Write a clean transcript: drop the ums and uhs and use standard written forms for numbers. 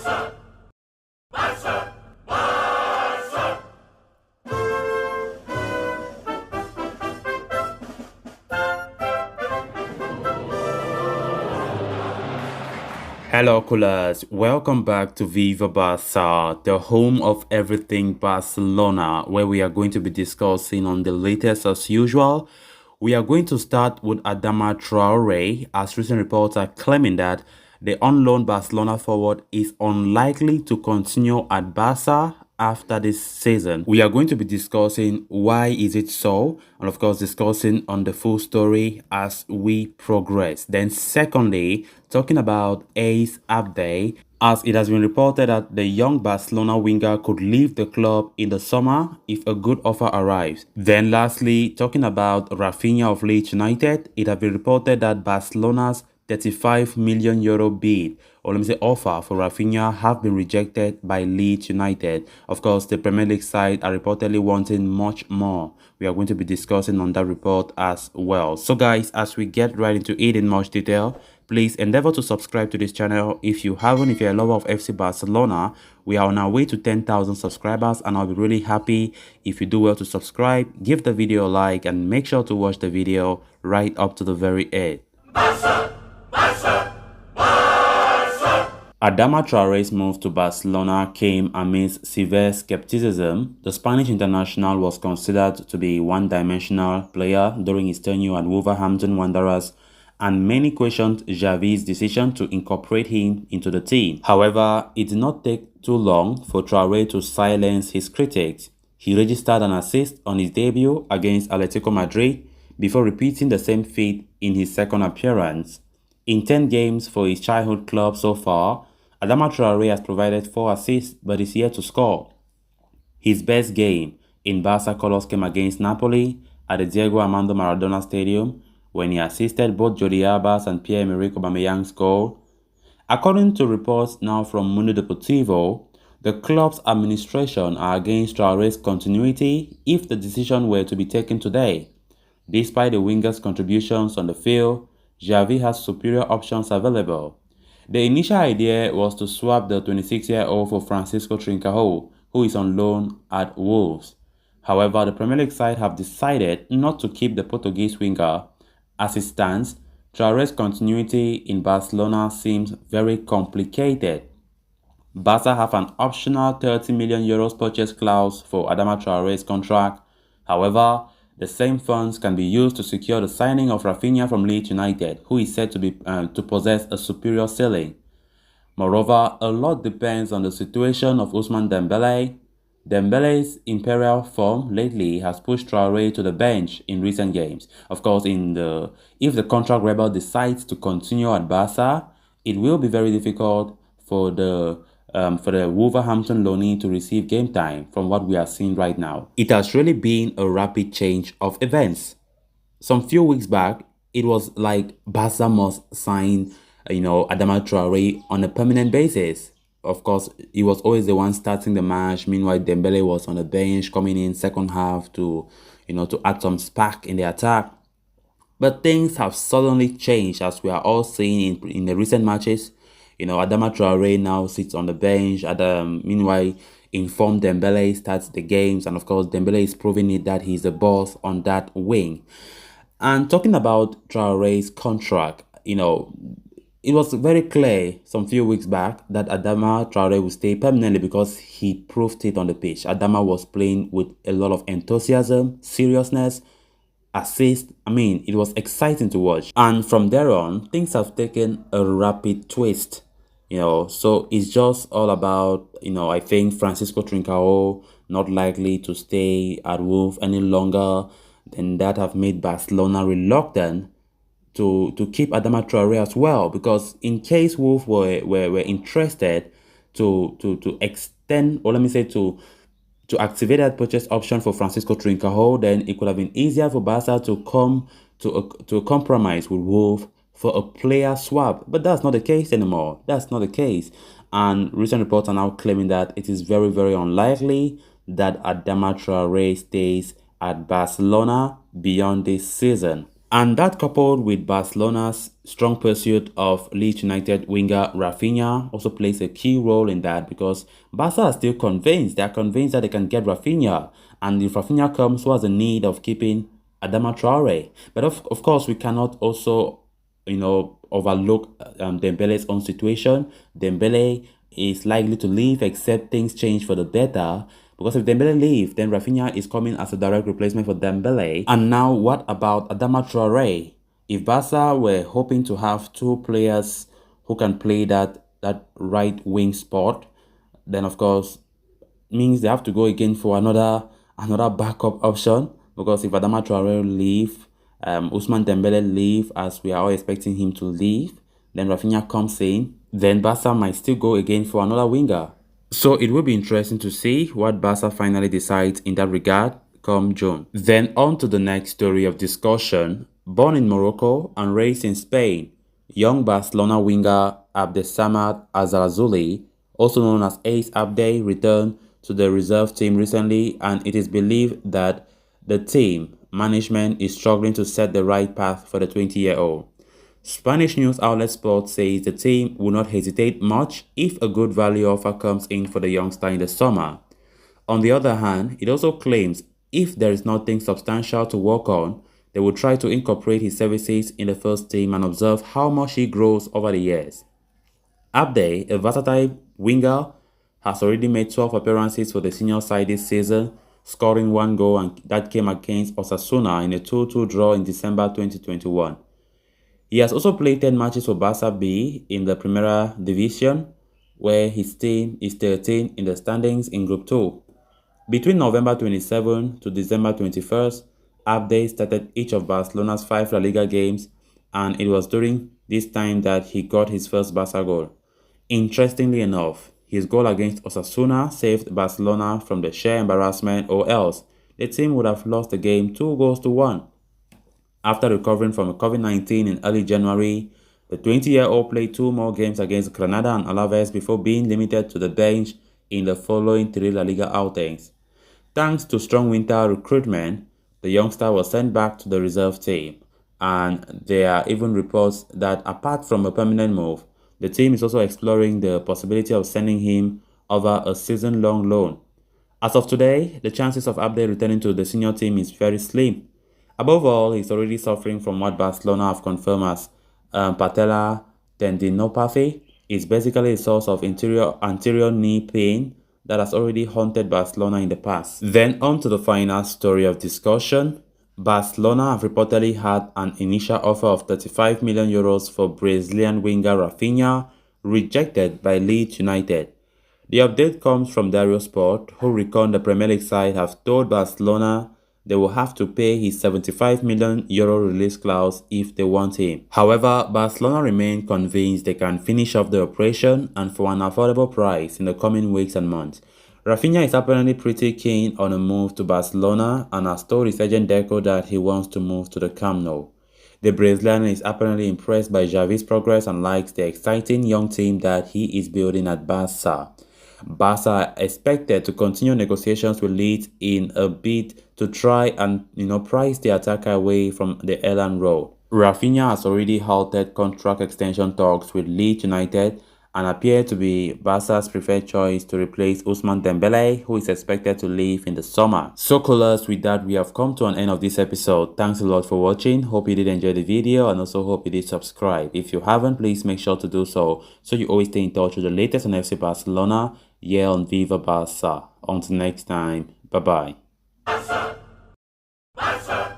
Barça! Barça! Barça! Hello, coolers. Welcome back to Viva Barça, the home of everything Barcelona, where we are going to be discussing on the latest as usual. We are going to start with Adama Traore, as recent reports are claiming that the on-loan Barcelona forward is unlikely to continue at Barca after this season. We are going to be discussing why is it so, and of course discussing on the full story as we progress. Then secondly, talking about Ace Abde, as it has been reported that the young Barcelona winger could leave the club in the summer if a good offer arrives. Then lastly, talking about Raphinha of Leeds United, it has been reported that Barcelona's 35 million euro bid, or let me say offer for Raphinha, have been rejected by Leeds United. Of course, the Premier League side are reportedly wanting much more. We are going to be discussing on that report as well. So guys, as we get right into it in much detail, please endeavor to subscribe to this channel if you haven't. If you're a lover of FC Barcelona, we are on our way to 10,000 subscribers, and I'll be really happy if you do well to subscribe, give the video a like, and make sure to watch the video right up to the very end. Barça! Barça! Barça! Adama Traore's move to Barcelona came amidst severe skepticism. The Spanish international was considered to be a one-dimensional player during his tenure at Wolverhampton Wanderers, and many questioned Xavi's decision to incorporate him into the team. However, it did not take too long for Traore to silence his critics. He registered an assist on his debut against Atletico Madrid before repeating the same feat in his second appearance. In 10 games for his childhood club so far, Adama Traore has provided 4 assists but is yet to score. His best game in Barca colours came against Napoli at the Diego Armando Maradona Stadium, when he assisted both Jordi Alba's and Pierre-Emerick Aubameyang's goal. According to reports now from Mundo Deportivo, the club's administration are against Traore's continuity if the decision were to be taken today. Despite the winger's contributions on the field, Xavi has superior options available. The initial idea was to swap the 26-year-old for Francisco Trincao, who is on loan at Wolves. However, the Premier League side have decided not to keep the Portuguese winger. As it stands, Traore's continuity in Barcelona seems very complicated. Barca have an optional 30 million euros purchase clause for Adama Traore's contract. However, the same funds can be used to secure the signing of Raphinha from Leeds United, who is said to possess a superior ceiling. Moreover, a lot depends on the situation of Ousmane Dembele. Dembele's imperial form lately has pushed Traore to the bench in recent games. Of course, if the contract rebel decides to continue at Barca, it will be very difficult for the Wolverhampton loanee to receive game time from what we are seeing right now. It has really been a rapid change of events. Some few weeks back, it was like Barca must sign, Adama Traore on a permanent basis. Of course, he was always the one starting the match. Meanwhile, Dembele was on the bench, coming in second half to add some spark in the attack. But things have suddenly changed, as we are all seeing in the recent matches. Adama Traore now sits on the bench. Meanwhile, informed Dembele starts the games, and of course, Dembele is proving it that he's the boss on that wing. And talking about Traore's contract, it was very clear some few weeks back that Adama Traore would stay permanently because he proved it on the pitch. Adama was playing with a lot of enthusiasm, seriousness, assist. It was exciting to watch. And from there on, things have taken a rapid twist. So it's just all about, I think Francisco Trincao not likely to stay at Wolves any longer. Then that have made Barcelona reluctant to keep Adama Traore as well, because in case Wolves were interested to extend, or let me say to activate that purchase option for Francisco Trincao, then it could have been easier for Barca to come to a compromise with Wolves for a player swap. But that's not the case anymore. That's not the case. And recent reports are now claiming that it is very, very unlikely that Adama Traore stays at Barcelona beyond this season. And that, coupled with Barcelona's strong pursuit of Leeds United winger Raphinha, also plays a key role in that, because Barca are still convinced. They are convinced that they can get Raphinha. And if Raphinha comes, who has a need of keeping Adama Traore? But of course, we cannot also, overlook Dembele's own situation. Dembele is likely to leave except things change for the better. Because if Dembele leaves, then Raphinha is coming as a direct replacement for Dembele. And now, what about Adama Traore? If Barca were hoping to have two players who can play that right wing spot, then of course means they have to go again for another backup option. Because if Adama Traore leave, Ousmane Dembele leave, as we are all expecting him to leave, then Raphinha comes in, then Barca might still go again for another winger. So it will be interesting to see what Barca finally decides in that regard come June. Then on to the next story of discussion. Born in Morocco and raised in Spain, young Barcelona winger Abdesamad Azarzouli, also known as Ace Abde, returned to the reserve team recently, and it is believed that the team management is struggling to set the right path for the 20-year-old. Spanish news outlet Sport says the team will not hesitate much if a good value offer comes in for the youngster in the summer. On the other hand, it also claims if there is nothing substantial to work on, they will try to incorporate his services in the first team and observe how much he grows over the years. Abde, a versatile winger, has already made 12 appearances for the senior side this season, scoring one goal, and that came against Osasuna in a 2-2 draw in December 2021. He has also played 10 matches for Barça B in the Primera Division, where his team is 13 in the standings in Group 2. Between November 27 to December 21st, Abde started each of Barcelona's 5 La Liga games, and it was during this time that he got his first Barca goal. Interestingly enough, his goal against Osasuna saved Barcelona from the sheer embarrassment, or else the team would have lost the game 2-1. After recovering from COVID-19 in early January, the 20-year-old played 2 more games against Granada and Alaves before being limited to the bench in the following 3 La Liga outings. Thanks to strong winter recruitment, the youngster was sent back to the reserve team, and there are even reports that apart from a permanent move, the team is also exploring the possibility of sending him over a season-long loan. As of today, the chances of Abde returning to the senior team is very slim. Above all, he's already suffering from what Barcelona have confirmed as patellar tendinopathy. It's basically a source of anterior knee pain that has already haunted Barcelona in the past. Then on to the final story of discussion. Barcelona have reportedly had an initial offer of 35 million euros for Brazilian winger Raphinha, rejected by Leeds United. The update comes from Dario Sport, who reckoned the Premier League side have told Barcelona they will have to pay his 75 million euro release clause if they want him. However, Barcelona remain convinced they can finish off the operation and for an affordable price in the coming weeks and months. Raphinha is apparently pretty keen on a move to Barcelona and has told his agent Deco that he wants to move to the Camp Nou. The Brazilian is apparently impressed by Xavi's progress and likes the exciting young team that he is building at Barca. Barca are expected to continue negotiations with Leeds in a bid to try and price the attacker away from the Elland Road. Raphinha has already halted contract extension talks with Leeds United and appeared to be Barca's preferred choice to replace Ousmane Dembele, who is expected to leave in the summer. So callers, with that we have come to an end of this episode. Thanks a lot for watching. Hope you did enjoy the video and also hope you did subscribe. If you haven't, please make sure to do so you always stay in touch with the latest on FC Barcelona. Yeah, on Viva Barca. Until next time, bye bye. Barça, Barça.